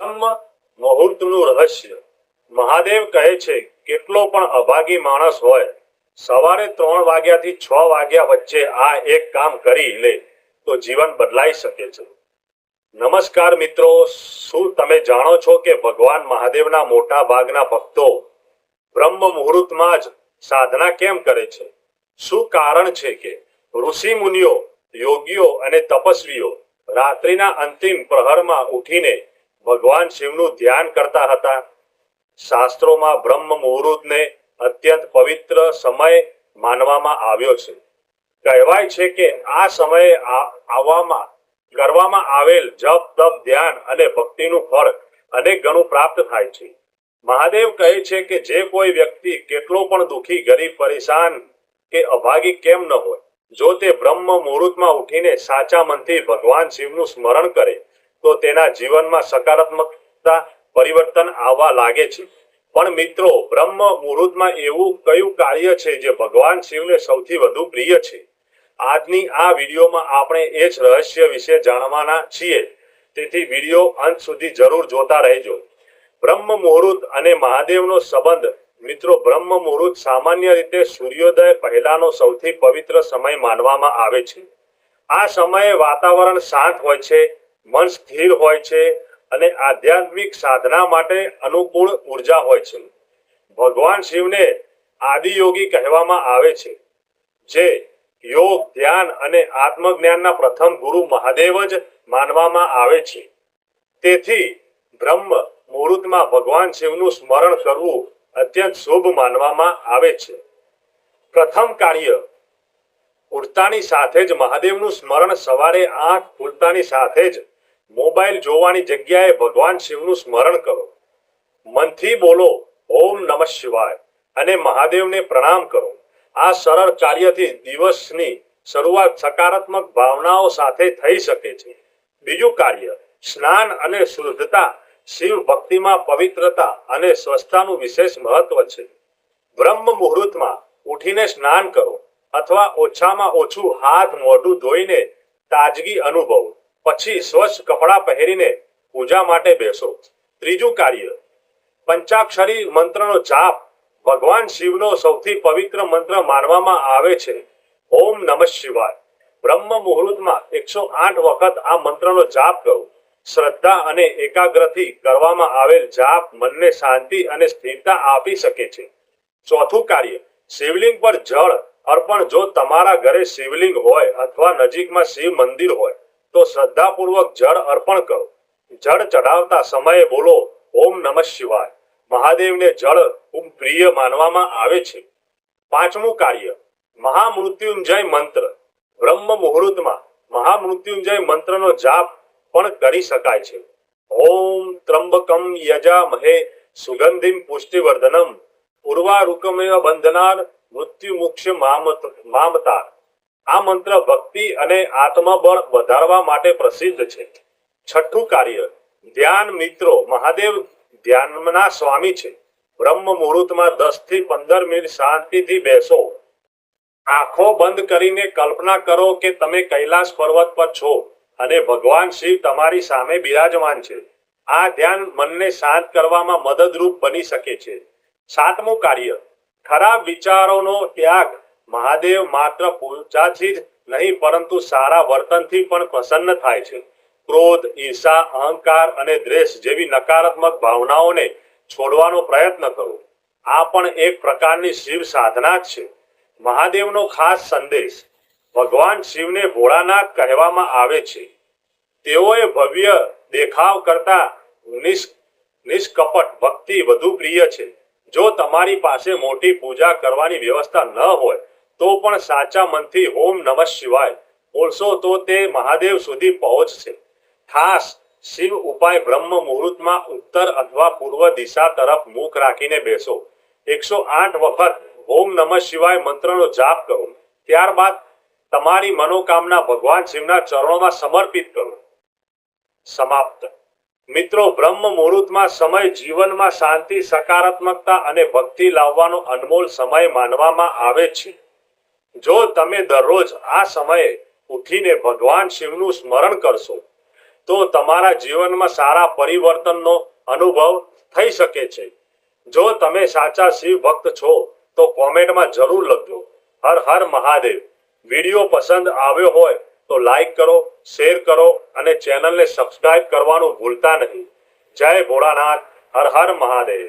બ્રહ્મ મુહૂર્તનું રહસ્ય. મહાદેવ કહે છે, કેટલો પણ અભાગી માણસ હોય, સવારે 3 વાગ્યાથી 6 વાગ્યા વચ્ચે આ એક કામ કરી લે તો જીવન બદલાઈ શકે છે. નમસ્કાર મિત્રો, શું તમે જાણો છો કે ભગવાન મહાદેવના મોટા ભાગના ભક્તો બ્રહ્મ મુહૂર્તમાં જ સાધના કેમ કરે છે? શું કારણ છે કે ઋષિ મુનિઓ, યોગીઓ અને તપસ્વીઓ રાત્રિના અંતિમ પ્રહરમાં ઉઠીને ભગવાન શિવનું ધ્યાન કરતા હતા? શાસ્ત્રોમાં બ્રહ્મ મુહૂર્તને અત્યંત પવિત્ર સમય માનવામાં આવ્યો છે. કહેવાય છે કે આ સમયે કરવામાં આવેલ જપ, તપ, ધ્યાન અને ભક્તિનું ફળ અનેક ગણું પ્રાપ્ત થાય છે. મહાદેવ કહે છે કે જે કોઈ વ્યક્તિ કેટલો પણ દુઃખી, ગરીબ, પરેશાન કે અભાગી કેમ ન હોય, જો તે બ્રહ્મ મુહૂર્તમાં ઉઠીને સાચા મનથી ભગવાન શિવનું સ્મરણ કરે તો તેના જીવનમાં સકારાત્મકતા પરિવર્તન આવવા લાગે છે. પણ મિત્રો, બ્રહ્મ મુહૂર્તમાં એવું કયું કાર્ય છે જે ભગવાન શિવને સૌથી વધુ પ્રિય છે? આજની આ વિડીયોમાં આપણે એ જ રહસ્ય વિશે જાણવાના છીએ, તેથી વિડીયો અંત સુધી જરૂર જોતા રહેજો. બ્રહ્મ મુહૂર્ત અને મહાદેવનો સંબંધ. મિત્રો, બ્રહ્મ મુહૂર્ત સામાન્ય રીતે સૂર્યોદય પહેલાનો સૌથી પવિત્ર સમય માનવામાં આવે છે. આ સમયે વાતાવરણ શાંત હોય છે, મન સ્થિર હોય છે અને આધ્યાત્મિક સાધના માટે અનુકૂળ ઉર્જા હોય છે. ભગવાન શિવને આદિયોગી કહેવામાં આવે છે, જે યોગ, ધ્યાન અને આત્મજ્ઞાનના પ્રથમ ગુરુ મહાદેવ જ માનવામાં આવે છે. તેથી બ્રહ્મ મુહૂર્તમાં ભગવાન શિવનું સ્મરણ કરવું અત્યંત શુભ માનવામાં આવે છે. પ્રથમ કાર્ય, ઉઠતાની સાથે જ મહાદેવનું સ્મરણ. સવારે આંખ ખુલતાની સાથે જ મોબાઈલ જોવાની જગ્યાએ ભગવાન શિવનું સ્મરણ કરો. મનથી બોલો ઓમ નમઃ શિવાય અને મહાદેવને પ્રણામ કરો. આ સરળ કાર્યથી દિવસની શરૂઆત સકારાત્મક ભાવનાઓ સાથે થઈ શકે છે. બીજું કાર્ય, સ્નાન અને શુદ્ધતા. શિવ ભક્તિમાં પવિત્રતા અને સ્વચ્છતાનું વિશેષ મહત્વ છે. બ્રહ્મ મુહૂર્તમાં ઉઠીને સ્નાન કરો અથવા ઓછામાં ઓછું હાથ મોઢું ધોઈને તાજગી અનુભવો. પછી સ્વચ્છ કપડાં પહેરીને પૂજા માટે બેસો. ત્રીજું કાર્ય, પંચાક્ષરી મંત્રનો જાપ. ભગવાન શિવનો સૌથી પવિત્ર મંત્ર માનવામાં આવે છે ઓમ નમઃ શિવાય. બ્રહ્મ મુહૂર્તમાં 108 વખત આ મંત્રનો જાપ કરો. શ્રદ્ધા અને એકાગ્રથી કરવામાં આવેલ જાપ મનને શાંતિ અને સ્થિરતા આપી શકે છે. ચોથું કાર્ય, શિવલિંગ પર જળ અર્પણ. જો તમારા ઘરે શિવલિંગ હોય અથવા નજીકમાં શિવ મંદિર હોય તો શ્રદ્ધાપૂર્વક જળ અર્પણ કરો. જળ ચઢાવતા સમયે બોલો ઓમ નમઃ શિવાય. મહાદેવને જળ ખૂબ પ્રિય માનવામાં આવે છે. પાંચમું કાર્ય, મહામૃત્યુંજય મંત્ર. બ્રહ્મ મુહૂર્તમાં મહામૃત્યુંજય મંત્રનો જાપ પણ કરી શકાય છે. ઓમ ત્રંબકમ યજામહે સુગંધિમ પુષ્ટિવર્ધનમ ઉર્વારુકમેવ બંધનાર મૃત્યુમુક્ષ મામતા. આ મંત્ર ભક્તિ અને આત્મબળ વધારવા માટે પ્રસિદ્ધ છે. છઠ્ઠું કાર્ય, ધ્યાન. મિત્રો, મહાદેવ ધ્યાનના સ્વામી છે. બ્રહ્મ મુહૂર્તમાં 10 થી 15 મિનિટ શાંતિથી બેસો. આંખો બંધ કરીને કલ્પના કરો કે તમે કૈલાસ પર્વત પર છો અને ભગવાન શિવ તમારી સામે બિરાજમાન છે. આ ધ્યાન મનને શાંત કરવામાં મદદરૂપ બની શકે છે. સાતમું કાર્ય, ખરાબ વિચારોનો ત્યાગ. મહાદેવ માત્ર પૂજાથી જ નહીં પરંતુ સારા વર્તનથી પણ પ્રસન્ન થાય છે. ક્રોધ, ઈર્ષા, અહંકાર અને દ્વેષ જેવી નકારાત્મક ભાવનાઓને છોડવાનો પ્રયત્ન કરો. આ પણ એક પ્રકારની શિવ સાધના જ છે. મહાદેવનો ખાસ સંદેશ. ભગવાન શિવને ભોળાનાથ કહેવામાં આવે છે. તેઓએ ભવ્ય દેખાવ કરતા નિષ્કપટ ભક્તિ વધુ પ્રિય છે. જો તમારી પાસે મોટી પૂજા કરવાની વ્યવસ્થા ન હોય તો પણ સાચા મનથી ઓમ નમઃ શિવાય બોલશો તો તે મહાદેવ સુધી પહોંચશે. ખાસ શિવ ઉપાય, બ્રહ્મ મુહૂર્તમાં ઉત્તર અથવા પૂર્વ દિશા તરફ મુખ રાખીને બેસો. 108 વખત ઓમ નમઃ શિવાય મંત્રનો જાપ કરો. ત્યારબાદ તમારી મનોકામના ભગવાન શિવના ચરણોમાં સમર્પિત કરો. સમાપ્ત. મિત્રો, બ્રહ્મ મુહૂર્તમાં સમય જીવનમાં શાંતિ, સકારાત્મકતા અને ભક્તિ લાવવાનો અનમોલ સમય માનવામાં આવે છે. જો તમે દરરોજ આ સમયે ઉઠીને ભગવાન શિવનું સ્મરણ કરશો તો તમારા જીવનમાં સારા પરિવર્તનનો અનુભવ થઈ શકે છે. જો તમે સાચા શિવ ભક્ત છો તો કોમેન્ટમાં જરૂર લખજો હર હર મહાદેવ. વિડીયો પસંદ આવ્યો હોય તો લાઈક કરો, શેર કરો અને ચેનલને સબસ્ક્રાઇબ કરવાનું ભૂલતા નહીં. જય ભોળાનાથ. હર હર મહાદેવ.